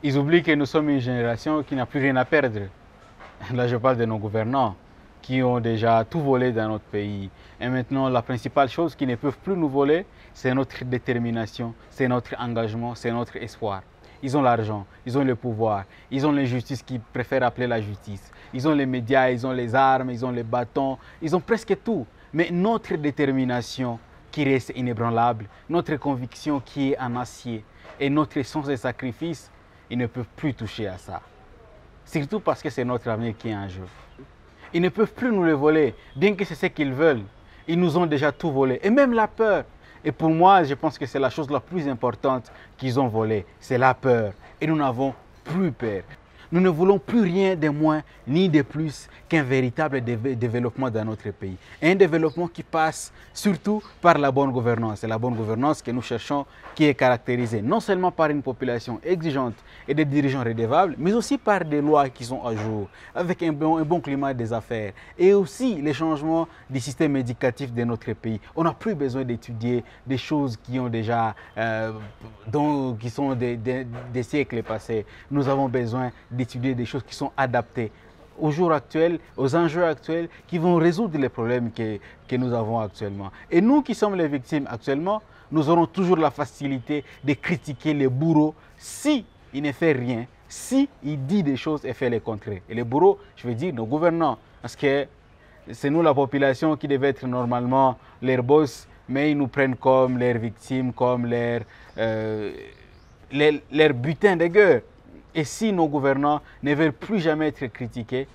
Ils oublient que nous sommes une génération qui n'a plus rien à perdre. Là, je parle de nos gouvernants qui ont déjà tout volé dans notre pays. Et maintenant, la principale chose qu'ils ne peuvent plus nous voler, c'est notre détermination, c'est notre engagement, c'est notre espoir. Ils ont l'argent, ils ont le pouvoir, ils ont l'injustice qu'ils préfèrent appeler la justice. Ils ont les médias, ils ont les armes, ils ont les bâtons, ils ont presque tout. Mais notre détermination qui reste inébranlable, notre conviction qui est en acier et notre sens de sacrifice, ils ne peuvent plus toucher à ça. Surtout parce que c'est notre avenir qui est en jeu. Ils ne peuvent plus nous le voler, bien que c'est ce qu'ils veulent. Ils nous ont déjà tout volé, et même la peur. Et pour moi, je pense que c'est la chose la plus importante qu'ils ont volée, c'est la peur. Et nous n'avons plus peur. Nous ne voulons plus rien de moins ni de plus qu'un véritable développement dans notre pays. Un développement qui passe surtout par la bonne gouvernance. C'est la bonne gouvernance que nous cherchons, qui est caractérisée non seulement par une population exigeante et des dirigeants redevables, mais aussi par des lois qui sont à jour, avec un bon climat des affaires et aussi les changements du système éducatif de notre pays. On n'a plus besoin d'étudier des choses qui ont déjà, qui sont des siècles passés. Nous avons besoin d'étudier des choses qui sont adaptées aux jours actuels, aux enjeux actuels, qui vont résoudre les problèmes que nous avons actuellement. Et nous qui sommes les victimes actuellement, nous aurons toujours la facilité de critiquer les bourreaux si il ne fait rien, si il dit des choses et fait les contraires. Et les bourreaux, je veux dire nos gouvernants, parce que c'est nous la population qui devait être normalement leurs boss, mais ils nous prennent comme leurs victimes, comme leurs butins de guerre. Et si nos gouvernants ne veulent plus jamais être critiqués,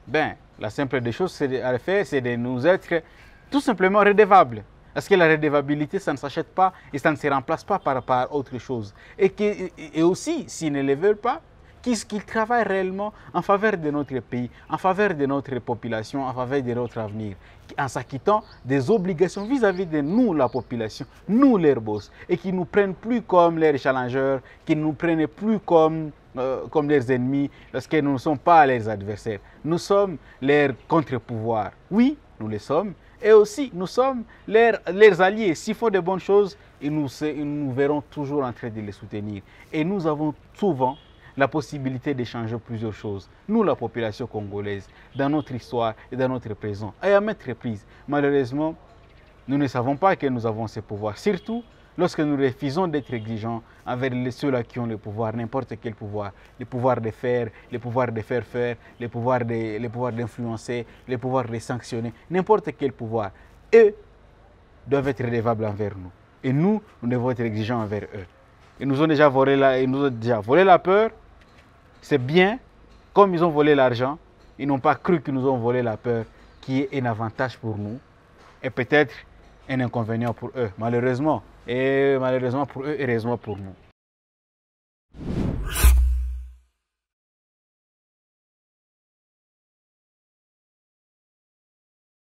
ben, la simple des choses à faire, c'est de nous être tout simplement redevables. Parce que la redevabilité, ça ne s'achète pas et ça ne se remplace pas par autre chose. Et aussi, s'ils ne le veulent pas, qu'ils travaillent réellement en faveur de notre pays, en faveur de notre population, en faveur de notre avenir, en s'acquittant des obligations vis-à-vis de nous, la population, nous, leurs boss, et qui ne nous prennent plus comme leurs challengers, qui ne nous prennent plus comme leurs ennemis, parce que nous ne sommes pas leurs adversaires. Nous sommes leurs contre-pouvoirs. Oui, nous le sommes. Et aussi, nous sommes leurs alliés. S'ils font de bonnes choses, ils nous verront toujours en train de les soutenir. Et nous avons souvent la possibilité d'échanger plusieurs choses. Nous, la population congolaise, dans notre histoire et dans notre présent, et à maintes reprises. Malheureusement, nous ne savons pas que nous avons ce pouvoir. Surtout lorsque nous refusons d'être exigeants envers ceux-là qui ont le pouvoir, n'importe quel pouvoir. Le pouvoir de faire, le pouvoir de faire faire, le pouvoir d'influencer, le pouvoir de sanctionner, n'importe quel pouvoir. Eux doivent être redevables envers nous. Et nous, nous devons être exigeants envers eux. Ils nous ont déjà volé la peur. C'est bien, comme ils ont volé l'argent, ils n'ont pas cru qu'ils nous ont volé la peur, qui est un avantage pour nous et peut-être un inconvénient pour eux, malheureusement. Et malheureusement pour eux, heureusement pour nous.